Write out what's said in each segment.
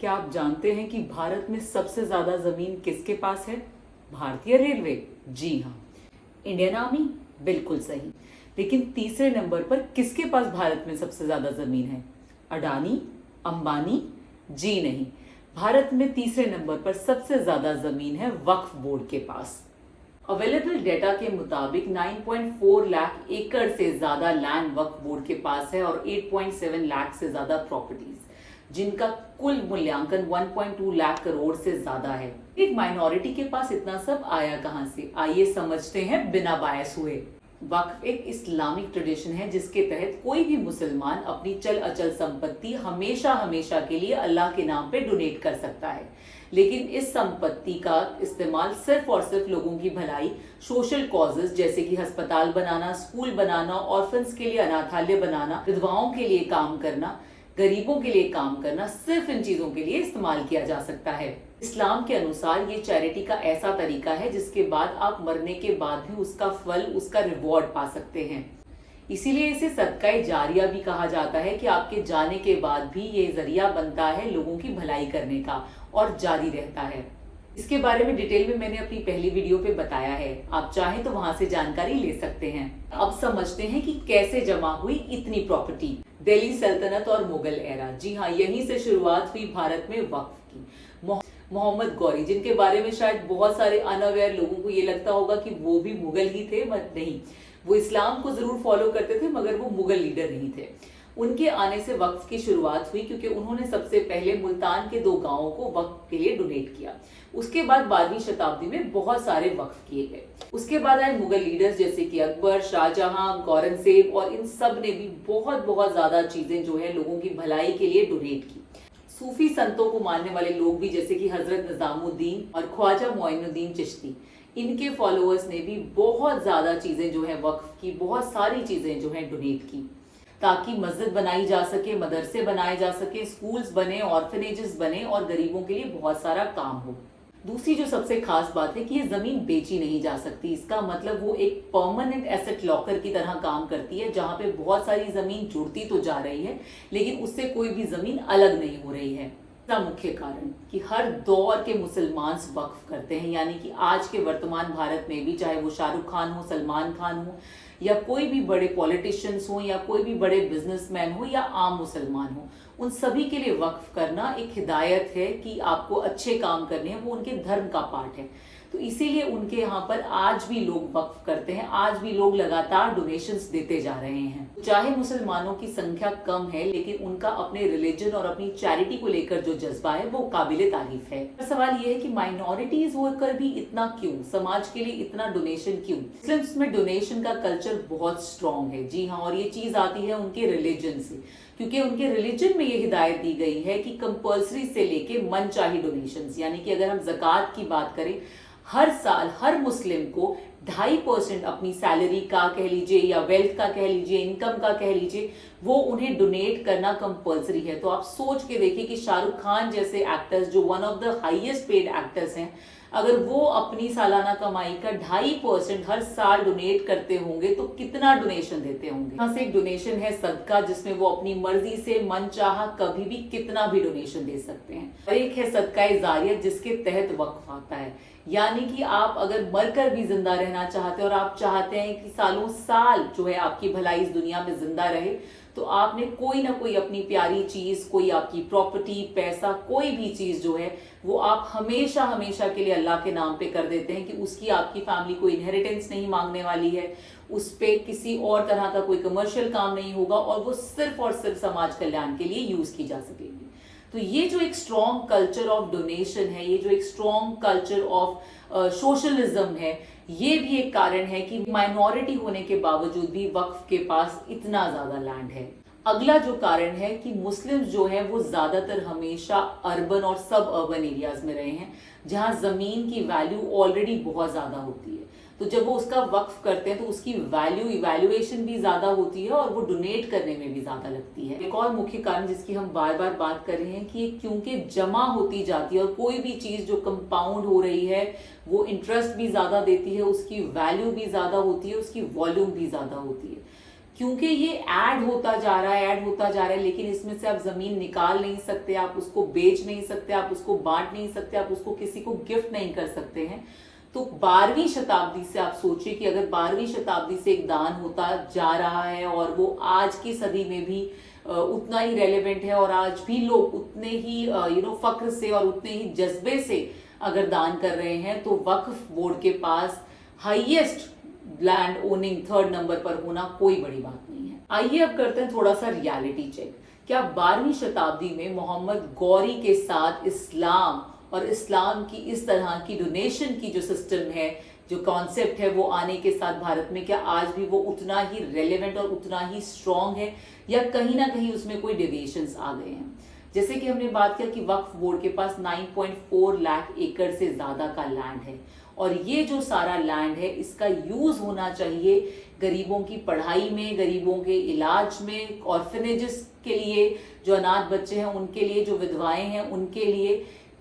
क्या आप जानते हैं कि भारत में सबसे ज्यादा जमीन किसके पास है? भारतीय रेलवे। जी हाँ। Indian army. बिल्कुल सही। लेकिन तीसरे नंबर पर किसके पास भारत में सबसे ज्यादा जमीन है? अडानी, अंबानी? जी नहीं। भारत में तीसरे नंबर पर सबसे ज्यादा जमीन है वक्फ बोर्ड के पास। अवेलेबल डेटा के मुताबिक 9.4 लाख एकड़ से ज्यादा लैंड वक्फ बोर्ड के पास है और 8.7 लाख से ज्यादा प्रॉपर्टीज, जिनका कुल मूल्यांकन 1.2 लाख करोड़ से ज्यादा है। एक माइनॉरिटी के पास इतना सब आया कहां से? आइए समझते हैं बिना बायस हुए। वक्फ एक इस्लामिक ट्रेडिशन है जिसके तहत कोई भी मुसलमान अपनी चल अचल संपत्ति हमेशा हमेशा के लिए अल्लाह के नाम पे डोनेट कर सकता है, लेकिन इस संपत्ति का इस्तेमाल सिर्फ और सिर्फ लोगों की भलाई, सोशल कॉजेज जैसे कि अस्पताल बनाना, स्कूल बनाना, ऑर्फन्स के लिए अनाथालय बनाना, विधवाओं के लिए काम करना, गरीबों के लिए काम करना, सिर्फ इन चीजों के लिए इस्तेमाल किया जा सकता है। इस्लाम के अनुसार ये चैरिटी का ऐसा तरीका है जिसके बाद आप मरने के बाद भी उसका फल, उसका रिवॉर्ड पा सकते हैं। इसीलिए इसे सदका जारिया भी कहा जाता है कि आपके जाने के बाद भी ये जरिया बनता है लोगों की भलाई करने का और जारी रहता है। इसके बारे में डिटेल में मैंने अपनी पहली वीडियो पे बताया है, आप चाहें तो वहां से जानकारी ले सकते हैं। अब समझते हैं कि कैसे जमा हुई इतनी प्रॉपर्टी। दिल्ली सल्तनत और मुगल एरा। जी हाँ, यहीं से शुरुआत हुई भारत में वक्फ की। मोहम्मद गौरी, जिनके बारे में शायद बहुत सारे अनअवेयर लोगों को ये लगता होगा कि वो भी मुगल ही थे, बट नहीं, वो इस्लाम को जरूर फॉलो करते थे मगर वो मुगल लीडर नहीं थे। उनके आने से वक्फ की शुरुआत हुई क्योंकि उन्होंने सबसे पहले मुल्तान के 2 गांवों को वक्फ के लिए डोनेट किया। उसके बाद 12वीं शताब्दी में बहुत सारे वक्फ किए गए। उसके बाद आए मुगल लीडर्स जैसे कि अकबर, शाहजहां, औरंगजेब, और इन सब ने भी बहुत बहुत ज्यादा चीजें जो है लोगों की भलाई के लिए डोनेट की। सूफी संतों को मानने वाले लोग भी जैसे कि हजरत निजामुद्दीन और ख्वाजा मोइनुद्दीन चिश्ती, इनके फॉलोअर्स ने भी बहुत ज्यादा चीजें जो है वक्फ की, बहुत सारी चीजें जो है डोनेट की, ताकि मस्जिद बनाई जा सके, मदरसे बनाए जा सके, स्कूल्स बने, ऑर्फनेजेस बने और गरीबों के लिए बहुत सारा काम हो। दूसरी जो सबसे खास बात है कि ये जमीन बेची नहीं जा सकती। इसका मतलब वो एक परमानेंट एसेट लॉकर की तरह काम करती है, जहां पे बहुत सारी जमीन जुड़ती तो जा रही है लेकिन उससे कोई भी जमीन अलग नहीं हो रही है। मुख्य कारण कि हर दौर के मुसलमान वक्फ करते हैं, यानी कि आज के वर्तमान भारत में भी, चाहे वो शाहरुख खान हो, सलमान खान हो, या कोई भी बड़े पॉलिटिशियंस हो, या कोई भी बड़े बिजनेसमैन हो, या आम मुसलमान हो, उन सभी के लिए वक्फ करना एक हिदायत है कि आपको अच्छे काम करने हैं, वो उनके धर्म का पार्ट है। तो इसीलिए उनके यहाँ पर आज भी लोग वक्फ करते हैं, आज भी लोग लगातार डोनेशंस देते जा रहे हैं। चाहे मुसलमानों की संख्या कम है लेकिन उनका अपने रिलीजन और अपनी चैरिटी को लेकर जो जज्बा है वो काबिले तारीफ है। सवाल ये है कि माइनॉरिटीज होकर भी इतना क्यों, समाज के लिए इतना डोनेशन क्यों? मुस्लिम्स में डोनेशन का कल्चर बहुत स्ट्रॉन्ग है। जी हाँ, और ये चीज आती है उनके रिलीजन से, क्योंकि उनके रिलीजन में ये हिदायत दी गई है कि कंपल्सरी से लेके मनचाही डोनेशंस, यानी कि अगर हम ज़कात की बात करें, हर साल हर मुस्लिम को 2.5% अपनी सैलरी का कह लीजिए, या वेल्थ का कह लीजिए, इनकम का कह लीजिए, वो उन्हें डोनेट करना कंपल्सरी है। तो आप सोच के देखिए कि शाहरुख खान जैसे एक्टर्स, जो one of the highest paid actors हैं, अगर वो अपनी सालाना कमाई का 2.5% हर साल डोनेट करते होंगे तो कितना डोनेशन देते होंगे। यहाँ से एक डोनेशन है सदका, जिसमें वो अपनी मर्जी से मन चाहा कभी भी कितना भी डोनेशन दे सकते हैं। और एक है सदका जारिया, जिसके तहत वक्फ आता है, यानी कि आप अगर मरकर भी जिंदा रहना चाहते हैं और आप चाहते हैं कि सालों साल जो है आपकी भलाई इस दुनिया में जिंदा रहे, तो आपने कोई ना कोई अपनी प्यारी चीज, कोई आपकी प्रॉपर्टी, पैसा, कोई भी चीज जो है वो आप हमेशा हमेशा के लिए अल्लाह के नाम पे कर देते हैं कि उसकी आपकी फैमिली कोई इनहेरिटेंस नहीं मांगने वाली है, उस पे किसी और तरह का कोई कमर्शियल काम नहीं होगा और वो सिर्फ और सिर्फ समाज कल्याण के लिए यूज की जा सकेगी। तो ये जो एक स्ट्रॉन्ग कल्चर ऑफ डोनेशन है, ये जो एक स्ट्रॉन्ग कल्चर ऑफ सोशलिज्म है, ये भी एक कारण है कि माइनॉरिटी होने के बावजूद भी वक्फ के पास इतना ज्यादा लैंड है। अगला जो कारण है कि मुस्लिम्स जो है वो ज्यादातर हमेशा अर्बन और सब अर्बन एरियाज में रहे हैं, जहां जमीन की वैल्यू ऑलरेडी बहुत ज्यादा होती है। तो जब वो उसका वक्फ करते हैं तो उसकी वैल्यू, इवैल्यूएशन भी ज्यादा होती है और वो डोनेट करने में भी ज्यादा लगती है। एक और मुख्य कारण जिसकी हम बार बार बात कर रहे हैं कि क्योंकि जमा होती जाती है और कोई भी चीज जो कंपाउंड हो रही है वो इंटरेस्ट भी ज्यादा देती है, उसकी वैल्यू भी ज्यादा होती है, उसकी वॉल्यूम भी ज्यादा होती है। क्योंकि ये ऐड होता जा रहा है, ऐड होता जा रहा है, लेकिन इसमें से आप जमीन निकाल नहीं सकते, आप उसको बेच नहीं सकते, आप उसको बांट नहीं सकते, आप उसको किसी को गिफ्ट नहीं कर सकते हैं। तो 12वीं शताब्दी से आप सोचिए कि अगर 12वीं शताब्दी से एक दान होता जा रहा है और वो आज की सदी में भी उतना ही रेलेवेंट है और आज भी लोग उतने ही फक्र से और उतने ही जज्बे से अगर दान कर रहे हैं, तो वक्फ बोर्ड के पास highest land owning 3rd number पर होना कोई बड़ी बात नहीं है। आइए अब करते हैं थोड़ा सा रियलिटी चेक। क्या 12वीं शताब्दी में मोहम्मद गौरी के साथ इस्लाम और इस्लाम की इस तरह की डोनेशन की जो सिस्टम है, जो कॉन्सेप्ट है, वो आने के साथ भारत में क्या आज भी वो उतना ही रेलेवेंट और उतना ही स्ट्रांग है, या कहीं ना कहीं उसमें कोई डेविएशंस आ गए हैं? जैसे कि हमने बात किया कि वक्फ बोर्ड के पास 9.4 लाख एकड़ से ज्यादा का लैंड है, और ये जो सारा लैंड है इसका यूज होना चाहिए गरीबों की पढ़ाई में, गरीबों के इलाज में, ऑर्फनेजेस के लिए, जो अनाथ बच्चे हैं उनके लिए, जो विधवाएं हैं उनके लिए,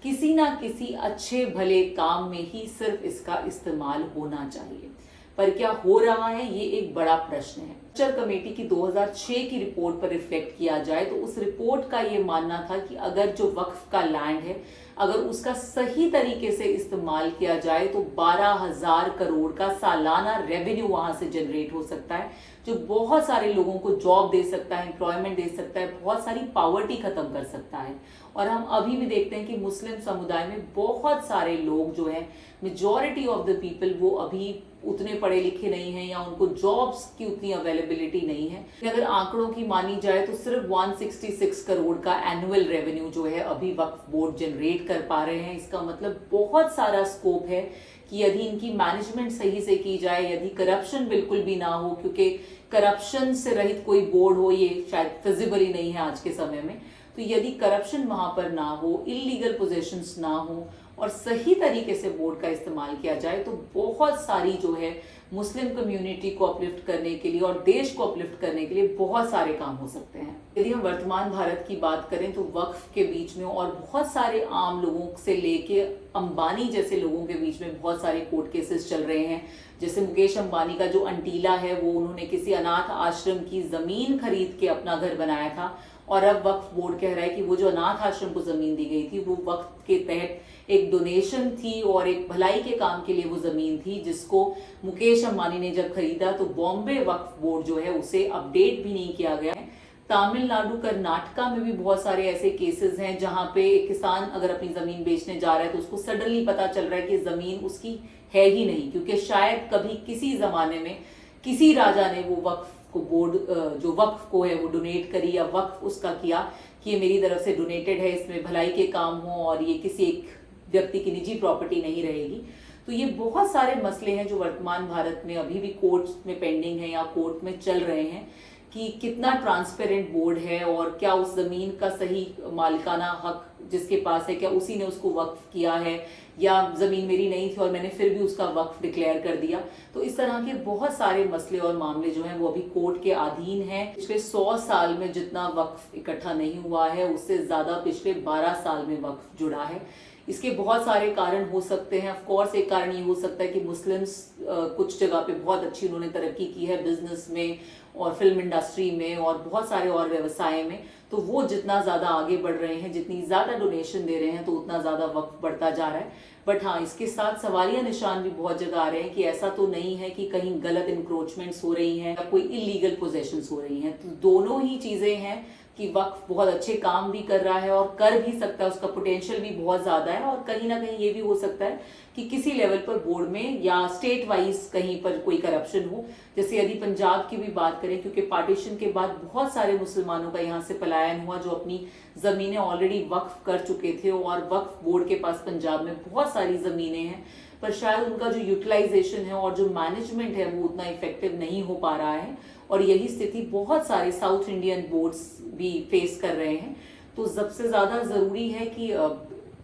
किसी ना किसी अच्छे भले काम में ही सिर्फ इसका इस्तेमाल होना चाहिए। पर क्या हो रहा है, ये एक बड़ा प्रश्न है। स्ट्रक्चर कमेटी की 2006 की रिपोर्ट पर रिफ्लेक्ट किया जाए तो उस रिपोर्ट का ये मानना था कि अगर जो वक्फ का लैंड है, अगर उसका सही तरीके से इस्तेमाल किया जाए तो 12,000 करोड़ का सालाना रेवेन्यू वहां से जनरेट हो सकता है, जो बहुत सारे लोगों को जॉब दे सकता है, एम्प्लॉयमेंट दे सकता है, बहुत सारी पॉवर्टी खत्म कर सकता है। और हम अभी भी देखते हैं कि मुस्लिम समुदाय में बहुत सारे लोग जो है, मेजॉरिटी ऑफ द पीपल, वो अभी उतने पढ़े लिखे नहीं हैं या उनको जॉब्स की उतनी अवेलेबिलिटी नहीं है। अगर आंकड़ों की मानी जाए तो सिर्फ 166 करोड़ का एनुअल रेवेन्यू जो है अभी वक्फ बोर्ड जनरेट कर पा रहे हैं। इसका मतलब बहुत सारा स्कोप है कि यदि इनकी मैनेजमेंट सही से की जाए, यदि करप्शन बिल्कुल भी ना हो, क्योंकि करप्शन से रहित कोई बोर्ड हो ये शायद फिजिबल ही नहीं है आज के समय में, तो यदि करप्शन वहां पर ना हो, इलीगल पोजीशंस ना हो और सही तरीके से बोर्ड का इस्तेमाल किया जाए, तो बहुत सारी जो है मुस्लिम कम्युनिटी को अपलिफ्ट करने के लिए और देश को अपलिफ्ट करने के लिए बहुत सारे काम हो सकते हैं। यदि हम वर्तमान भारत की बात करें तो वक्फ के बीच में और बहुत सारे आम लोगों से लेके अंबानी जैसे लोगों के बीच में बहुत सारे कोर्ट केसेस चल रहे हैं। जैसे मुकेश अंबानी का जो अंटीला है, वो उन्होंने किसी अनाथ आश्रम की जमीन खरीद के अपना घर बनाया था, और अब वक्फ बोर्ड कह रहा है कि वो जो अनाथ आश्रम को जमीन दी गई थी वो वक्फ के तहत एक डोनेशन थी और एक भलाई के काम के लिए वो जमीन थी, जिसको मुकेश अंबानी ने जब खरीदा तो बॉम्बे वक्फ बोर्ड जो है उसे अपडेट भी नहीं किया गया है। तमिलनाडु, कर्नाटका में भी बहुत सारे ऐसे केसेस हैं जहां पे एक किसान अगर अपनी जमीन बेचने जा रहा है तो उसको सडनली पता चल रहा है कि जमीन उसकी है ही नहीं, क्योंकि शायद कभी किसी जमाने में किसी राजा ने वो वक्फ को बोर्ड जो वक्फ को है वो डोनेट करी, या वक्फ उसका किया कि ये मेरी तरफ से डोनेटेड है, इसमें भलाई के काम हो और ये किसी एक व्यक्ति की निजी प्रॉपर्टी नहीं रहेगी। तो ये बहुत सारे मसले हैं जो वर्तमान भारत में अभी भी कोर्ट में पेंडिंग है या कोर्ट में चल रहे हैं कि कितना ट्रांसपेरेंट बोर्ड है और क्या उस जमीन का सही मालिकाना हक जिसके पास है, क्या उसी ने उसको वक्फ किया है, या जमीन मेरी नहीं थी और मैंने फिर भी उसका वक्फ डिक्लेयर कर दिया। तो इस तरह के बहुत सारे मसले और मामले जो हैं वो अभी कोर्ट के अधीन हैं। पिछले 100 साल में जितना वक्फ इकट्ठा नहीं हुआ है उससे ज्यादा पिछले 12 साल में वक्फ जुड़ा है। इसके बहुत सारे कारण हो सकते हैं। ऑफ कोर्स एक कारण ये हो सकता है कि मुस्लिम्स कुछ जगह पे बहुत अच्छी उन्होंने तरक्की की है बिजनेस में और फिल्म इंडस्ट्री में और बहुत सारे और व्यवसाय में, तो वो जितना ज़्यादा आगे बढ़ रहे हैं, जितनी ज़्यादा डोनेशन दे रहे हैं, तो उतना ज़्यादा वक्त बढ़ता जा रहा है। बट हाँ, इसके साथ सवालिया निशान भी बहुत जगह आ रहे हैं कि ऐसा तो नहीं है कि कहीं गलत इंक्रोचमेंट्स हो रही हैं या कोई इलीगल पोजेशंस हो रही हैं। तो दोनों ही चीज़ें हैं कि वक्फ बहुत अच्छे काम भी कर रहा है और कर भी सकता है, उसका पोटेंशियल भी बहुत ज़्यादा है, और कहीं ना कहीं ये भी हो सकता है कि किसी लेवल पर बोर्ड में या स्टेट वाइज कहीं पर कोई करप्शन हो। जैसे यदि पंजाब की भी बात करें, क्योंकि पार्टीशन के बाद बहुत सारे मुसलमानों का यहाँ से पलायन हुआ जो अपनी ज़मीनें ऑलरेडी वक्फ कर चुके थे, और वक्फ बोर्ड के पास पंजाब में बहुत सारी ज़मीनें हैं, पर शायद उनका जो यूटिलाइजेशन है और जो मैनेजमेंट है वो उतना इफेक्टिव नहीं हो पा रहा है, और यही स्थिति बहुत सारे साउथ इंडियन बोर्ड्स भी फेस कर रहे हैं। तो सबसे ज़्यादा ज़रूरी है कि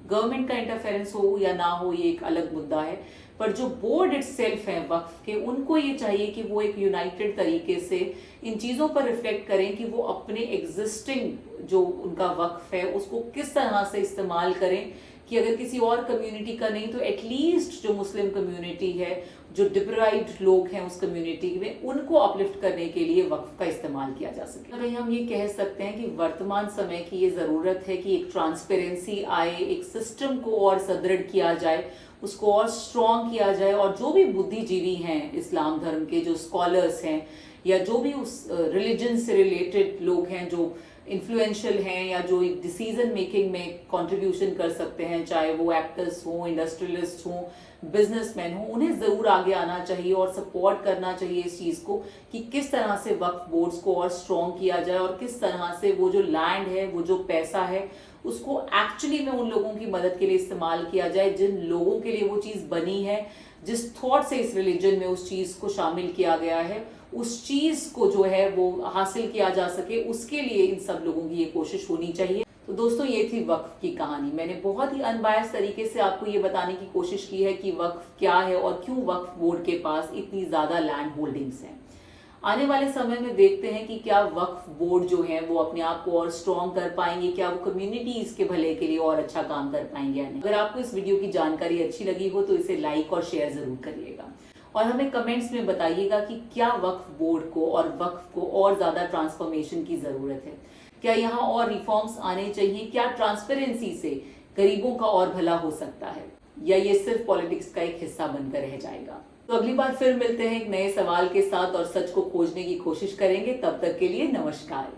गवर्नमेंट का इंटरफेरेंस हो या ना हो, ये एक अलग मुद्दा है, पर जो बोर्ड इटसेल्फ है वक्फ के, उनको ये चाहिए कि वो एक यूनाइटेड तरीके से इन चीज़ों पर रिफ्लेक्ट करें कि वो अपने एग्जिस्टिंग जो उनका वक्फ है उसको किस तरह से इस्तेमाल करें कि अगर किसी और कम्युनिटी का नहीं तो एटलीस्ट जो मुस्लिम कम्युनिटी है, जो डिप्राइव्ड लोग हैं उस कम्युनिटी में, उनको अपलिफ्ट करने के लिए वक्फ का इस्तेमाल किया जा सके। कहीं हम ये कह सकते हैं कि वर्तमान समय की ये ज़रूरत है कि एक ट्रांसपेरेंसी आए, एक सिस्टम को और सुदृढ़ किया जाए, उसको और स्ट्रॉन्ग किया जाए, और जो भी बुद्धिजीवी हैं इस्लाम धर्म के, जो स्कॉलर्स हैं या जो भी उस रिलीजन से रिलेटेड लोग हैं जो इन्फ्लुएंशियल हैं या जो एक डिसीजन मेकिंग में कंट्रीब्यूशन कर सकते हैं, चाहे वो एक्टर्स हों, इंडस्ट्रियलिस्ट हों, बिजनेसमैन हों, उन्हें ज़रूर आगे आना चाहिए और सपोर्ट करना चाहिए इस चीज़ को कि किस तरह से वक्फ बोर्ड्स को और स्ट्रॉन्ग किया जाए और किस तरह से वो जो लैंड है, वो जो पैसा है, उसको एक्चुअली में उन लोगों की मदद के लिए इस्तेमाल किया जाए जिन लोगों के लिए वो चीज़ बनी है, जिस थॉट से इस रिलीजन में उस चीज़ को शामिल किया गया है, उस चीज़ को जो है वो हासिल किया जा सके, उसके लिए इन सब लोगों की ये कोशिश होनी चाहिए। तो दोस्तों, ये थी वक्फ की कहानी। मैंने बहुत ही अनबायस तरीके से आपको ये बताने की कोशिश की है कि वक्फ क्या है और क्यों वक्फ बोर्ड के पास इतनी ज़्यादा लैंड होल्डिंग्स हैं। आने वाले समय में देखते हैं कि क्या वक्फ बोर्ड जो है वो अपने आप को और स्ट्रॉन्ग कर पाएंगे, क्या वो कम्युनिटीज के भले के लिए और अच्छा काम कर पाएंगे या नहीं। अगर आपको इस वीडियो की जानकारी अच्छी लगी हो तो इसे लाइक और शेयर जरूर करिएगा और हमें कमेंट्स में बताइएगा कि क्या वक्फ बोर्ड को और वक्फ को और ज़्यादा ट्रांसफॉर्मेशन की ज़रूरत है, क्या यहाँ और रिफॉर्म्स आने चाहिए, क्या ट्रांसपेरेंसी से गरीबों का और भला हो सकता है, या ये सिर्फ पॉलिटिक्स का एक हिस्सा बनकर रह जाएगा। तो अगली बार फिर मिलते हैं एक नए सवाल के साथ और सच को खोजने की कोशिश करेंगे। तब तक के लिए नमस्कार।